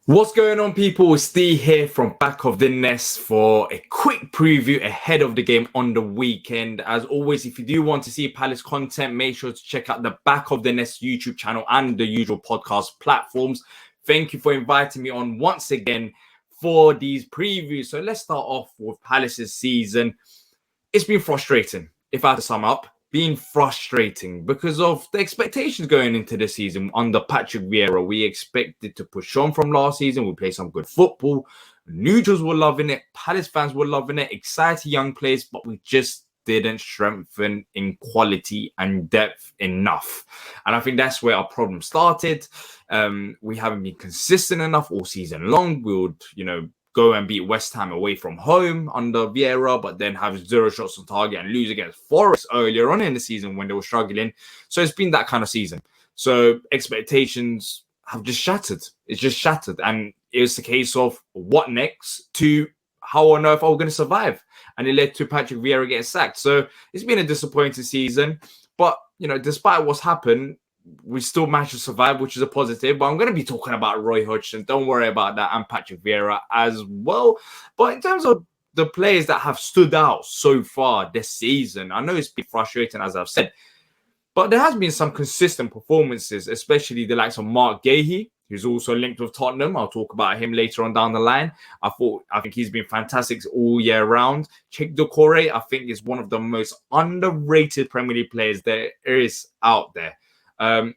What's going on, people? Steve here from Back of the Nest for a quick preview ahead of the game on the weekend. As always, if you do want to see Palace content, make sure to check out the Back of the Nest YouTube channel and the usual podcast platforms. Thank you for inviting me on once again for these previews. So let's start off with Palace's season. It's been frustrating, if I had to sum up. Been frustrating because of the expectations going into the season under Patrick Vieira. We expected to push on from last season. We played some good football. Neutrals were loving it. Palace fans were loving it. Exciting young players, but we just didn't strengthen in quality and depth enough. And I think that's where our problem started. We haven't been consistent enough all season long. We would, go and beat West Ham away from home under Vieira, but then have 0 shots on target and lose against Forest earlier on in the season when they were struggling. So it's been that kind of season. So expectations have just shattered. It's just shattered. And it's the case of what next to how on earth are we going to survive? And it led to Patrick Vieira getting sacked. So it's been a disappointing season. But, despite what's happened, we still managed to survive, which is a positive. But I'm going to be talking about Roy Hodgson. Don't worry about that. And Patrick Vieira as well. But in terms of the players that have stood out so far this season, I know it's been frustrating, as I've said. But there has been some consistent performances, especially the likes of Mark Gahey, who's also linked with Tottenham. I'll talk about him later on down the line. I think he's been fantastic all year round. Cheick Doucouré, I think, is one of the most underrated Premier League players there is out there.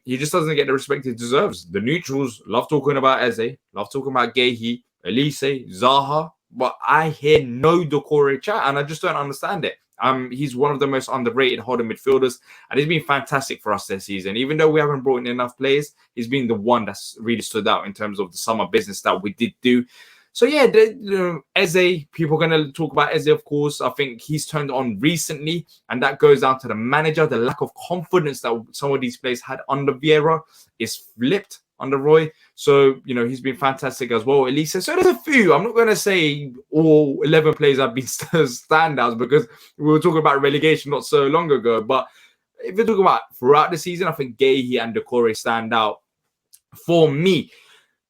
He just doesn't get the respect he deserves. The neutrals love talking about Eze, love talking about Gahey, Elise, Zaha, but I hear no Doucouré chat, and I just don't understand it. He's one of the most underrated holding midfielders, and he's been fantastic for us this season. Even though we haven't brought in enough players, he's been the one that's really stood out in terms of the summer business that we did do. So yeah, Eze, people are going to talk about Eze, of course. I think he's turned on recently, and that goes down to the manager. The lack of confidence that some of these players had under Vieira is flipped under Roy. So, he's been fantastic as well. Elisa, so there's a few. I'm not going to say all 11 players have been standouts because we were talking about relegation not so long ago. But if you're talking about throughout the season, I think Gahey and Doucouré stand out for me.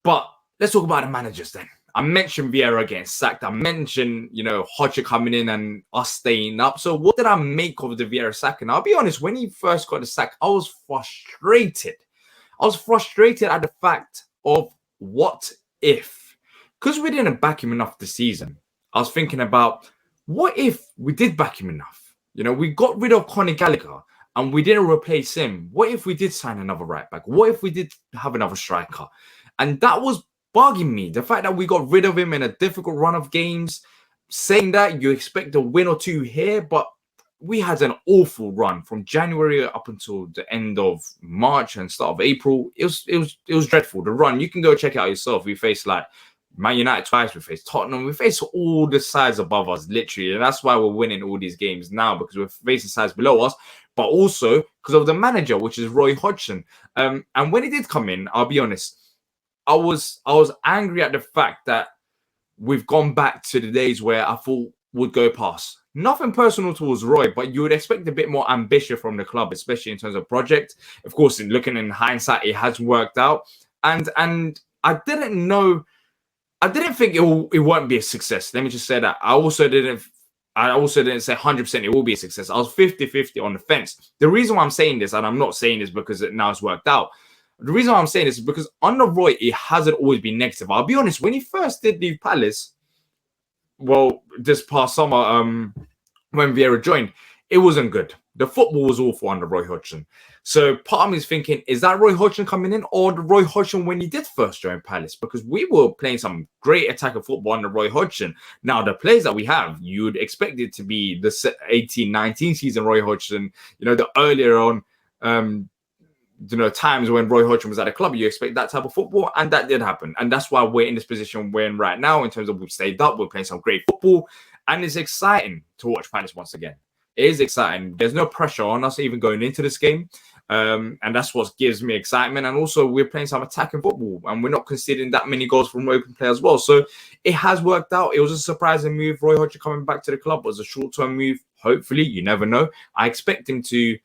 But let's talk about the managers then. I mentioned Vieira getting sacked. I mentioned, Hodgson coming in and us staying up. So what did I make of the Vieira sack? And I'll be honest, when he first got the sack, I was frustrated. I was frustrated at the fact of what if. Because we didn't back him enough this season, I was thinking about what if we did back him enough? We got rid of Conor Gallagher and we didn't replace him. What if we did sign another right back? What if we did have another striker? And that was bugging me. The fact that we got rid of him in a difficult run of games, saying that you expect a win or two here, but we had an awful run from January up until the end of March and start of April. It was dreadful. The run, you can go check it out yourself. We faced like Man United twice, we faced Tottenham, we faced all the sides above us, literally. And that's why we're winning all these games now, because we're facing sides below us, but also because of the manager, which is Roy Hodgson. And when he did come in, I'll be honest, I was angry at the fact that we've gone back to the days where I thought would go past. Nothing personal towards Roy, but you would expect a bit more ambition from the club, especially in terms of project. Of course, looking in hindsight, it has worked out. And I didn't think it won't be a success. Let me just say that. I also didn't say 100% it will be a success. I was 50-50 on the fence. The reason why I'm saying this, and I'm not saying this because now it's worked out, the reason why I'm saying this is because under Roy, it hasn't always been negative. I'll be honest, when he first did leave Palace, well, this past summer, when Vieira joined, it wasn't good. The football was awful under Roy Hodgson. So part of me is thinking, is that Roy Hodgson coming in or the Roy Hodgson when he did first join Palace? Because we were playing some great attacking football under Roy Hodgson. Now, the players that we have, you'd expect it to be the 18-19 season Roy Hodgson, the earlier on, times when Roy Hodgson was at a club, you expect that type of football, and that did happen. And that's why we're in this position we're in right now in terms of we've stayed up, we're playing some great football, and it's exciting to watch Palace once again. It is exciting. There's no pressure on us even going into this game, and that's what gives me excitement. And also, we're playing some attacking football, and we're not conceding that many goals from open play as well. So it has worked out. It was a surprising move. Roy Hodgson coming back to the club was a short-term move. Hopefully, you never know. I expect him to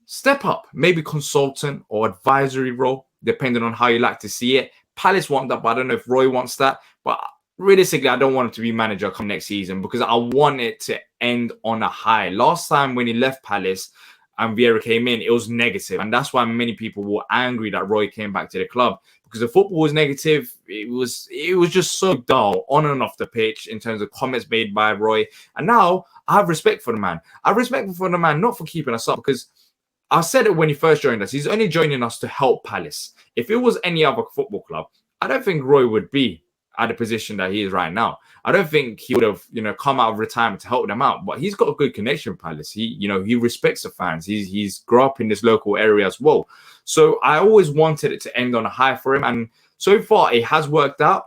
step up, maybe consultant or advisory role, depending on how you like to see it. Palace want that, but I don't know if Roy wants that. But realistically, I don't want him to be manager come next season because I want it to end on a high. Last time when he left Palace and Vieira came in, it was negative. And that's why many people were angry that Roy came back to the club because the football was negative. It was just so dull on and off the pitch in terms of comments made by Roy. And now I have respect for the man. I have respect for the man, not for keeping us up, because I said it when he first joined us. He's only joining us to help Palace. If it was any other football club, I don't think Roy would be at the position that he is right now. I don't think he would have, come out of retirement to help them out. But he's got a good connection with Palace. He respects the fans. He's grew up in this local area as well. So I always wanted it to end on a high for him, and so far it has worked out.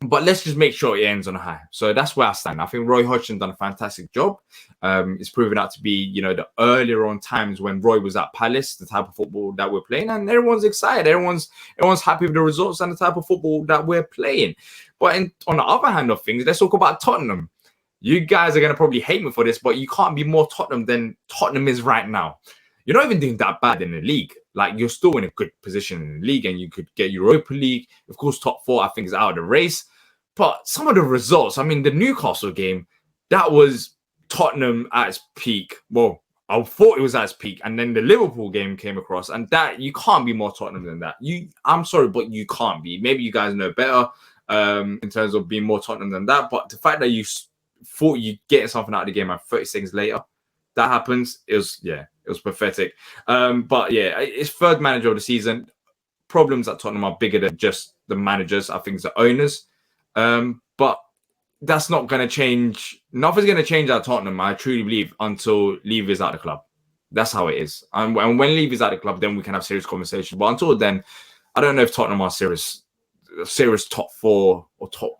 But let's just make sure it ends on a high. So that's where I stand. I think Roy Hodgson done a fantastic job. It's proven out to be, the earlier on times when Roy was at Palace, the type of football that we're playing, and everyone's excited. Everyone's happy with the results and the type of football that we're playing. But on the other hand of things, let's talk about Tottenham. You guys are going to probably hate me for this, but you can't be more Tottenham than Tottenham is right now. You're not even doing that bad in the league. Like, you're still in a good position in the league, and you could get Europa League. Of course, top four, I think, is out of the race. But some of the results, I mean, the Newcastle game, that was Tottenham at its peak. Well, I thought it was at its peak. And then the Liverpool game came across, and that, you can't be more Tottenham than that. I'm sorry, but you can't be. Maybe you guys know better in terms of being more Tottenham than that. But the fact that you thought you'd get something out of the game and 30 seconds later, that happens, it was pathetic. But yeah, it's third manager of the season. Problems at Tottenham are bigger than just the managers. I think it's the owners. But that's not going to change. Nothing's going to change at Tottenham, I truly believe, until Levy is out of the club. That's how it is. And when Levy's out of the club, then we can have serious conversations. But until then, I don't know if Tottenham are serious top four or top,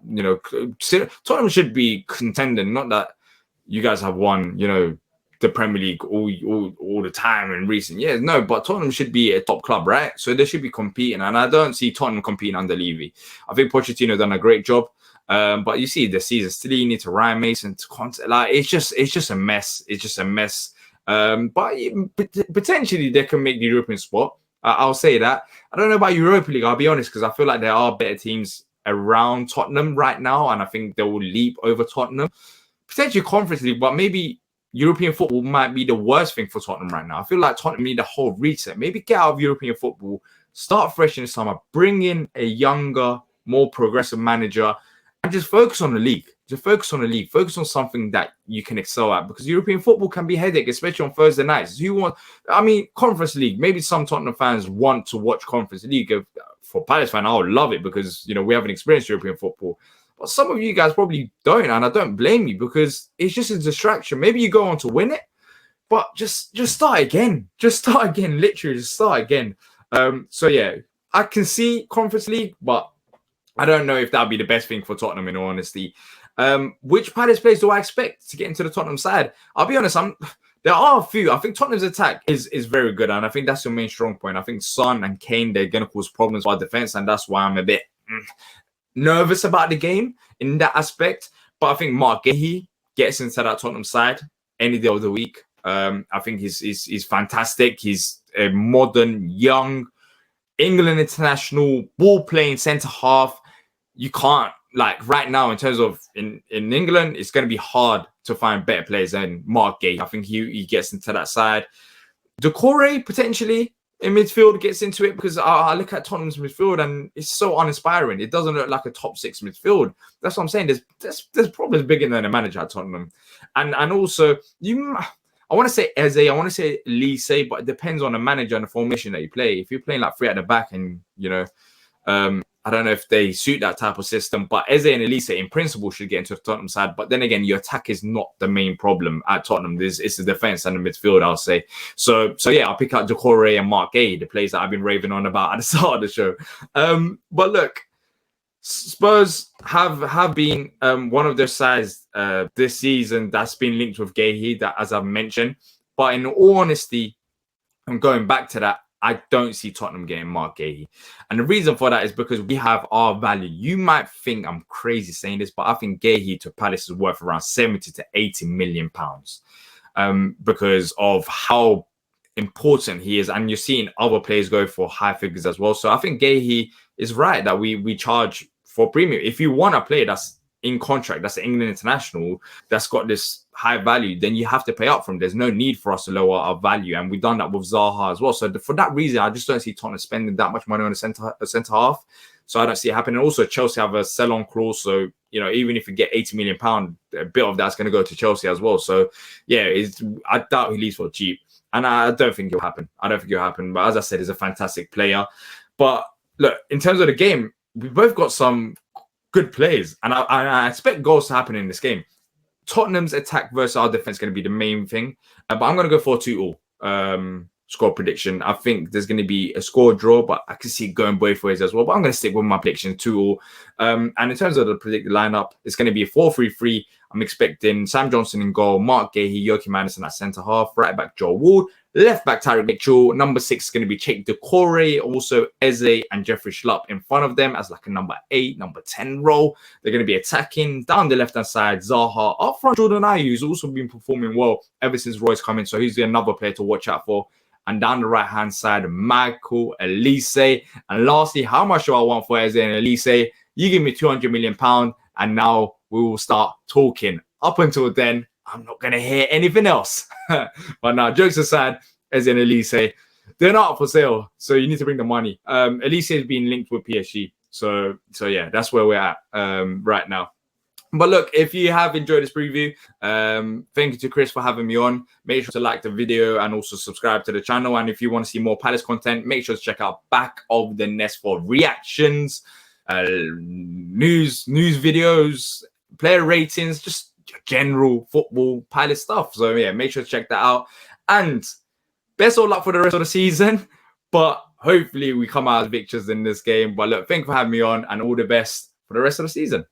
Tottenham should be contending. Not that you guys have won, the Premier League all the time in recent years. No, but Tottenham should be a top club, right? So they should be competing. And I don't see Tottenham competing under Levy. I think Pochettino done a great job. But you see the season, Stellini to Ryan Mason to Conte, like it's just a mess. It's just a mess. But potentially they can make the European spot. I'll say that. I don't know about Europa League, I'll be honest, because I feel like there are better teams around Tottenham right now, and I think they will leap over Tottenham. Potentially Conference League, but maybe European football might be the worst thing for Tottenham right now. I feel like Tottenham need a whole reset. Maybe get out of European football, start fresh in the summer, bring in a younger, more progressive manager, and just focus on the league. Focus on something that you can excel at, because European football can be a headache, especially on Thursday nights. Conference League, maybe some Tottenham fans want to watch Conference League. For Palace fan, I would love it because, we haven't experienced European football. But some of you guys probably don't, and I don't blame you, because it's just a distraction. Maybe you go on to win it, but just start again. Literally, just start again. So yeah, I can see Conference League, but I don't know if that'd be the best thing for Tottenham, in all honesty. Which Palace players do I expect to get into the Tottenham side? I'll be honest, there are a few. I think Tottenham's attack is very good, and I think that's your main strong point. I think Son and Kane, they're going to cause problems for our defense, and that's why I'm a bit nervous about the game in that aspect. But I think Mark Gahey gets into that Tottenham side any day of the week. I think he's fantastic. He's a modern, young England international, ball-playing centre-half. You can't, right now, in terms of in England, it's going to be hard to find better players than Mark Gahey. I think he gets into that side. Doucouré, potentially, in midfield, gets into it, because I look at Tottenham's midfield and it's so uninspiring. It doesn't look like a top six midfield. That's what I'm saying. There's problems bigger than a manager at Tottenham. And also, I want to say Eze, I want to say Lise, but it depends on the manager and the formation that you play. If you're playing like three at the back and, I don't know if they suit that type of system, but Eze and Elise in principle should get into the Tottenham side. But then again, your attack is not the main problem at Tottenham. It's the defense and the midfield, I'll say. So yeah, I'll pick out Doucouré and Mark Gahey, the players that I've been raving on about at the start of the show. But look, Spurs have been one of their sides this season that's been linked with Gahey, that, as I've mentioned. But in all honesty, I'm going back to that, I don't see Tottenham getting Mark Gahey. And the reason for that is because we have our value. You might think I'm crazy saying this, but I think Gahey to Palace is worth around 70 to 80 million pounds because of how important he is. And you're seeing other players go for high figures as well. So I think Gahey it's right that we charge for premium. If you want a player that's in contract, that's an England international, that's got this high value, then you have to pay up from. There's no need for us to lower our value, and we've done that with Zaha as well. So for that reason, I just don't see Tottenham spending that much money on a centre half. So I don't see it happening. Also, Chelsea have a sell-on clause, so even if you get £80 million, a bit of that's going to go to Chelsea as well. So yeah, I doubt he leaves for cheap, and I don't think it'll happen. But as I said, he's a fantastic player. But look, in terms of the game, we both got some good plays, and I expect goals to happen in this game. Tottenham's attack versus our defense is going to be the main thing, but I'm going to go for a 2-2 score prediction. I think there's going to be a score draw, but I can see it going both ways as well. But I'm going to stick with my prediction 2-2. And in terms of the predicted lineup, it's going to be a 4-3-3. I'm expecting Sam Johnson in goal, Mark Gahey, Joachim Andersen at centre half, right back Joel Ward, left back Tyreek Mitchell, number 6 is going to be Cheick Doucouré, also Eze and Jeffrey Schlupp in front of them as like a number 8, number 10 role. They're going to be attacking down the left-hand side. Zaha up front, Jordan Ayew, who's also been performing well ever since Roy's come in, so he's another player to watch out for. And down the right-hand side, Michael Elise. And lastly, how much do I want for Eze and Elise? You give me £200 million, and now we will start talking. Up until then, I'm not going to hear anything else. But now, jokes aside, Eze and Elise, they're not up for sale, so you need to bring the money. Elise is being linked with PSG. So yeah, that's where we're at right now. But look, if you have enjoyed this preview, thank you to Chris for having me on. Make sure to like the video and also subscribe to the channel. And if you want to see more Palace content, make sure to check out Back of the Nest for reactions, news videos, player ratings, just general football Palace stuff. So yeah, make sure to check that out. And best of luck for the rest of the season. But hopefully we come out as victors in this game. But look, thank you for having me on, and all the best for the rest of the season.